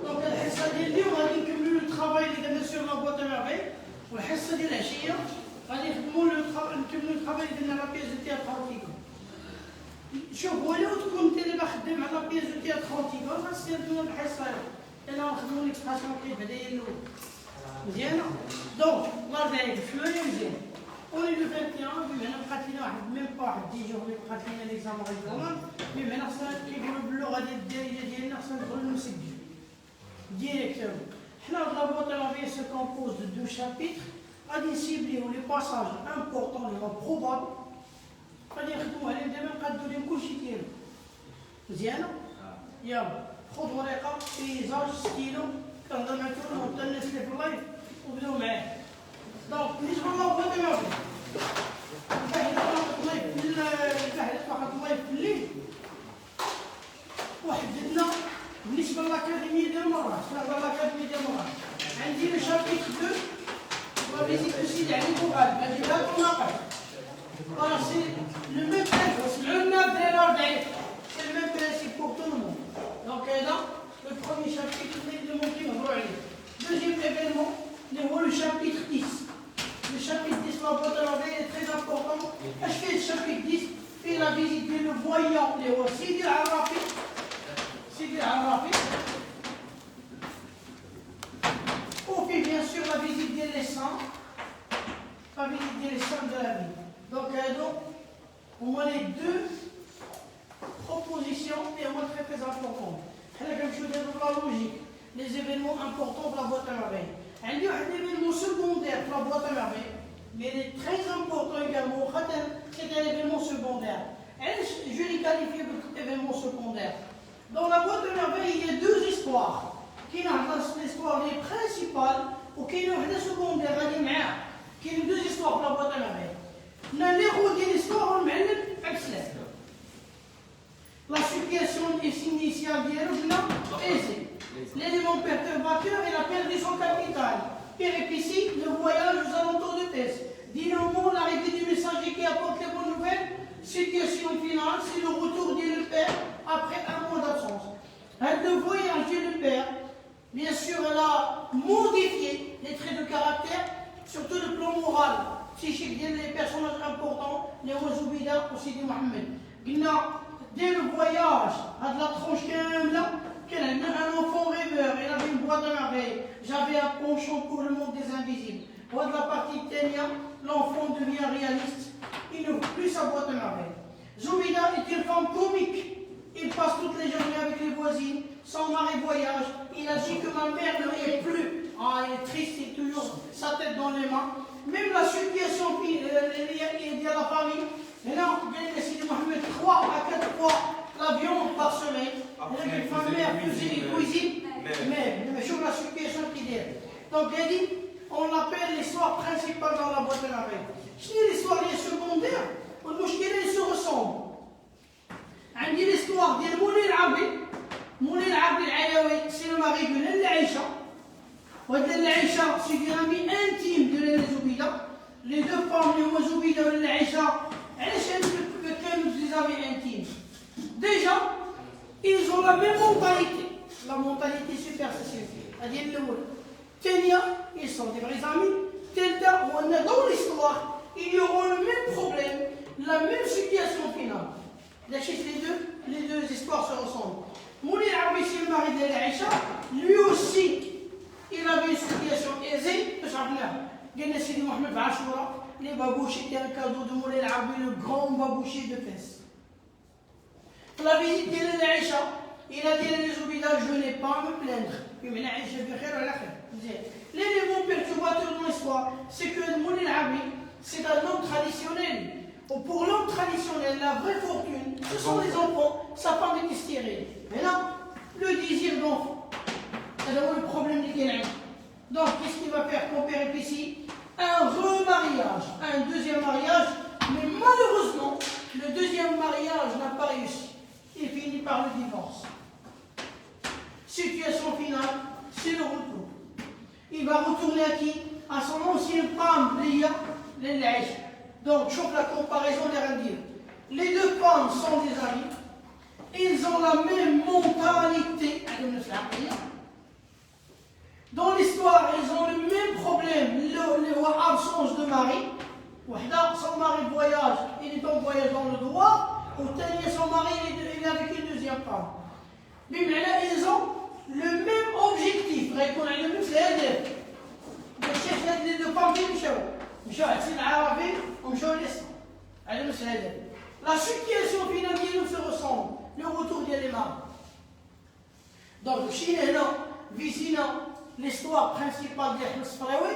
Donc الحصه ديال اليوم غادي نكملوا الترافاي اللي درنا سور لا بواط ميرفي، والحصه ديال العشيه غادي نكملوا الترافاي اللي درنا لا بياس دو تياتر خاوتيكو. شوف ولو تكون انت دابا خدام على لا بياس دو تياتر خاوتيكو غتستافدوا من الحصه انا غنخدموا ليكسبراسيون كيف بدا هي الاول مزيانه. دونك الله يرضي عليك شويه مزيان اوني لو 21 بما ان بقات لنا واحد ميم با واحد 10 جورني بقات لنا ليكزامان ريغولون، بما ان خصنا كيقولوا باللغه ديال الدارجه ديالنا خصنا ندخلوا نسجلوا directement. La boîte à laver se compose de 2 chapitres. On va cibler les passages importants, les probables. On va dire que nous allons donner un coup de chiquet. Vous y allez? Il y a خذ ورقة paysage stylo كان ضمن كل متنس لي في اللايف وبداو معاه. دونك بالنسبة للبوات à laver الفاحلة واحد اللايف في الليل وحددنا بالنسبه للاكاديميه ديال مراكش. بالنسبه للاكاديميه ديال مراكش عندي لو شابيتر 2 لا فيزيت دو سيد علي بوغال هادي لا تناقش راه سي لو ميم برينسيپ سمعوا لنا الدراري 40 سي لو ميم برينسيپ بور تو لو موند. دونك هذا لو بروميي شابيتر اللي ممكن نهضروا عليه. دوزيام ايفينمون اللي هو لو شابيتر 10. لو شابيتر 10 لا بواط ا لافي اي تري امبورطون. اش فيه الشابيتر 10؟ فيه لا فيزيت ديال لو فويون اللي هو سيدي العرافي ou puis bien sûr la visite des laissants, de la vie. Donc au moins les 2 propositions et au moins très importantes. Comme je dis dans la logique, les événements importants pour la boîte à laver. Il y a un événement secondaire pour la boîte à laver, mais il est très important également. C'est un événement secondaire. Je l'ai qualifié d'événement secondaire. Dans la boîte de merveille, il y a 2 histoires. Qui sont l'histoire principale ou qui sont les secondaires. Qui sont 2 histoires pour la boîte de merveille. Nous avons l'histoire en la situation initiale est aisée. L'élément perturbateur est la perte de son capital. Péripétie, le voyage aux alentours de Thèse. Dynamo, l'arrivée du messager qui apporte les bonnes nouvelles. Situation finale, c'est le retour du père après un mois d'absence. Le voyage du père, bien sûr, elle a modifié les traits de caractère, surtout le plan moral, psychique des personnages importants, les Ouazoubida aussi de Mohamed. Dès le voyage, à de la tranche qu'elle a un enfant rêveur, elle avait une boîte à merveille. J'avais un penchant pour le monde des invisibles. Pour de la partie Ténia, l'enfant devient réaliste. Il n'ouvre plus sa boîte à merveille. Zoubida est une femme comique. Il passe toutes les journées avec les voisines. Son mari voyage. Il a dit que ma mère ne rit plus. Ah, elle est triste, il a toujours sa tête dans les mains. Même la situation liée à la famille. Maintenant, bien décidé, Mohamed 3 à 4 fois la viande par semaine. Avec ma mère cuisine. Mais je vois la situation qui est. Donc, il a dit, on l'appelle l'histoire principale dans la boîte à laver. شنو l'histoire اللي secondaire والمشكله اللي se ressemble. عندي l'histoire ديال مولاي العربي العلوي سي لو ماري دو لاله عائشه. وهاد لاله عائشه سي دي امي انتيم دو لاله زبيده. لي دو فام اللي هما زبيده ولاله عائشه علاش كانوا دي زامي انتيم؟ ديجا ils ont la même mentalité, la mentalité superstitieuse. هذه الاولى. الثانيه ils sont des vrais amis. Dans l'histoire, ils auront le même problème, la même situation finale. Les deux histoires se ressemblent. Moulay Arabi, c'est le mari de Aïcha, lui aussi, il avait une situation aisée. Sidi Mohamed Bachoura, les babouches étaient un cadeau de Moulay Arabi, le grand babouchier de Fès. La visite de Aïcha, il a dit à Zoubida, je n'ai pas à me plaindre. L'élément perturbateur de l'histoire, c'est que Moulay Arabi, c'est un homme traditionnel. Pour l'homme traditionnel, la vraie fortune, ce sont les enfants, sa femme est stérile. Mais là, le désir d'enfant, c'est le problème du Kénaï. Donc, qu'est-ce qu'il va faire comme péripétie? Un remariage, un deuxième mariage, mais malheureusement, le deuxième mariage n'a pas réussi. Il finit par le divorce. Situation finale, c'est le retour. Il va retourner à qui? À son ancienne femme, Léa, l'Aïch. Donc, je trouve la comparaison des Randir. Les deux femmes sont des amis. Ils ont la même mentalité. Dans l'histoire, ils ont le même problème, l'absence de mari. Son mari voyage, il est en voyage dans le droit. Ou son mari, il est avec une deuxième femme. Mais ils ont le même objectif. يكون عندهم نفس الهدف. الشيخ هاد لي دو فامي مشاو عكسين العربي ومشاو للاسلام. على نفس الهدف. La situation finale ديالهم se ressemble. Le retour ديال لي ماري. Donc مشينا هنا فيزينا l'histoire principale ديال احمد الصفراوي.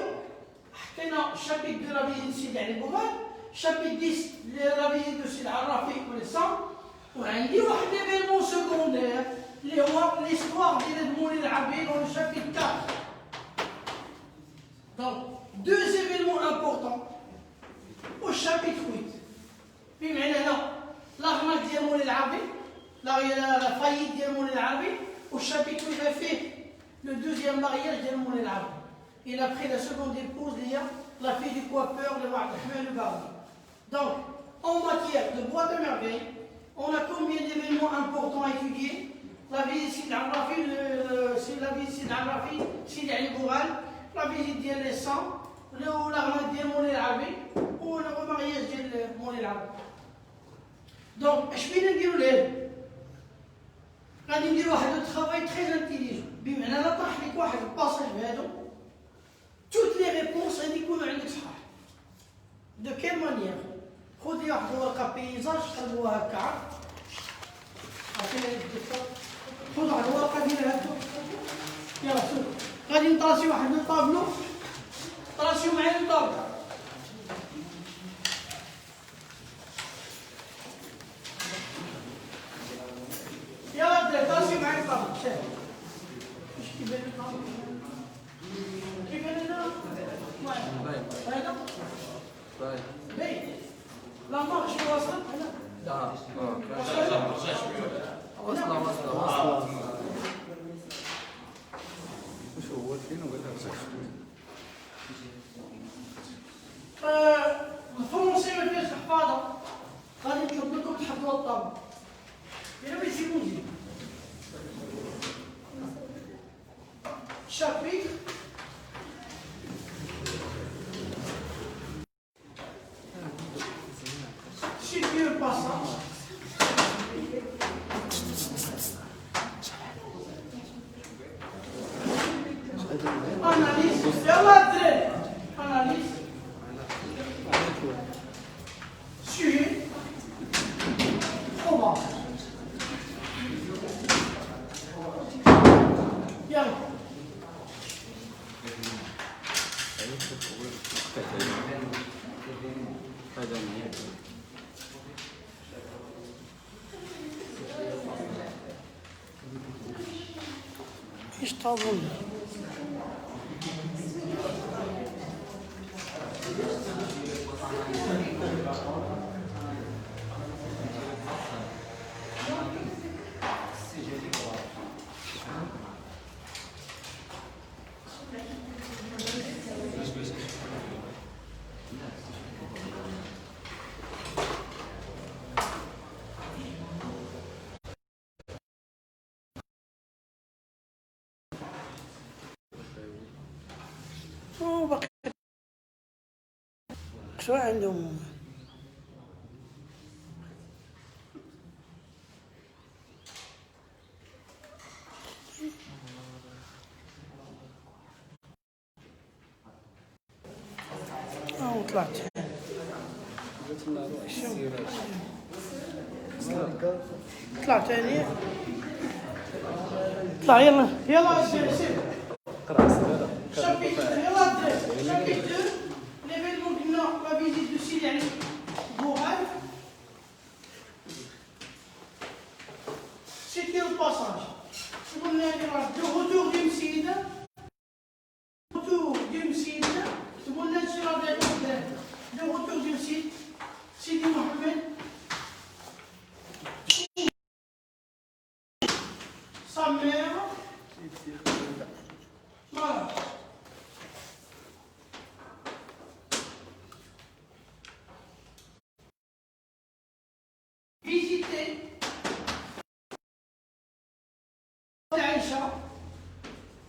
حطينا الشابيت دو لا فيزيت سيدي علي بوغال. شابيت 10 لا فيزيت دو سيدي عرافي ولسان. وعندي واحد ليفينمون سكوندير اللي هو l'histoire ديال المولد العربي dans le chapitre 4. Donc, deux événements importants au chapitre 8. بمعنى هنا l'arnaque ديال المولد العربي la faillite ديال المولد العربي والشابيت 8 a fait le deuxième mariage ديال المولد العربي. Il a pris la seconde épouse Léa, la fille du coiffeur de Abdelrahman le Bardi. Donc, en matière de boîte de merveille, on a combien d'événements importants à étudier? La visite Sidi Al-Rafi, la visite Al-Rafi, Sidi Ali Boural, la visite ديال les sangs, l'arnaque ديال المولد العربي ou le remariage ديال المولد العربي. Donc, اش بينا نديرو لهذا؟ غادي نديرو واحد الترافاي تري انتيليجون، بمعنى نطرح لك واحد الباساج بهادو توت لي ريبونس غادي يكونوا عندك صحاح. دو كيل مانيير؟ خذي واحد الورقه بيزاج قلبوها هكا، خذ واحد الورقه ديال هكا، يلا شوف غادي نطراسيو واحد الطابلو، طراسيو معايا الطابلو. يلا الدراري طراسيو معايا الطابلو. شوف واش كيبان لك الطابلو؟ كيبان لنا؟ هذا؟ باين. لا مارش واصل هنا؟ لا واصلة. وش هو فين ولا الفرنسي ما فيهاش حفاظة، غادي نطلب لكم تحفظوا الطابلو. إلا بغيتي نجي. chapitre situe le passage. Analyse. Analyse. Sujet. Probable. Bien. ايش تظن؟ شو عندهم؟ طلعت طلعت يعني طلع يلا يلا سير la visite de Sidi Ali Boural. C'était le passage. De retour d'une Sida, retour sa mère. Voilà. Visiter l'Aïcha.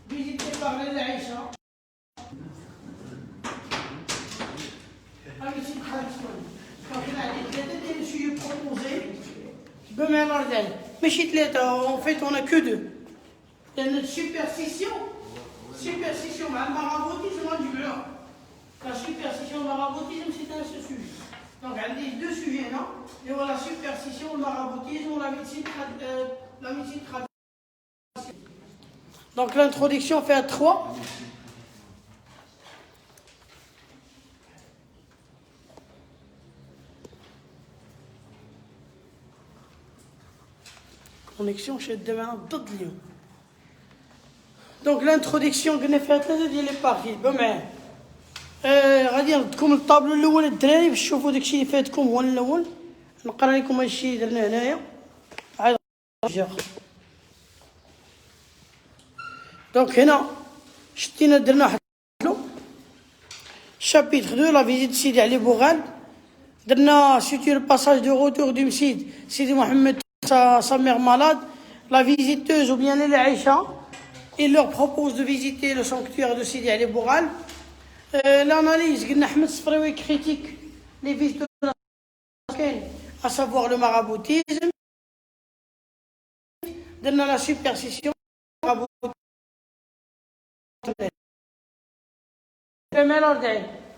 Visiter par les Aïcha. Donc je suis proposé. En fait, on n'a que deux. Il y a notre superstition. Superstition, le maraboutisme, moi du beurre. La superstition, le maraboutisme, c'est un seul sujet. Donc, il y a deux sujets, non? Et voilà, la superstition, le maraboutisme, la médecine traditionnelle. Donc, l'introduction fait à 3. Connexion chez demain d'autres lieux. Donc l'introduction que j'ai faite là ديال لي بارتي بما غادي نردكم الطابلو الاول الدراري باش تشوفوا داكشي اللي فاتكم هو الاول نقرا لكم هادشي اللي درنا هنايا عاد دونك هنا شتينا درنا واحد chapitre 2 la visite de Sidi Ali Boughal درنا sur le passage de retour du Sidi Mohamed sa mère malade la visiteuse ou bien les Aïcha. Il leur propose de visiter le sanctuaire de Sidi Ali Boughal. L'analyse, Ahmed Sfraoui critique les vices de la à savoir le maraboutisme, de la superstition, le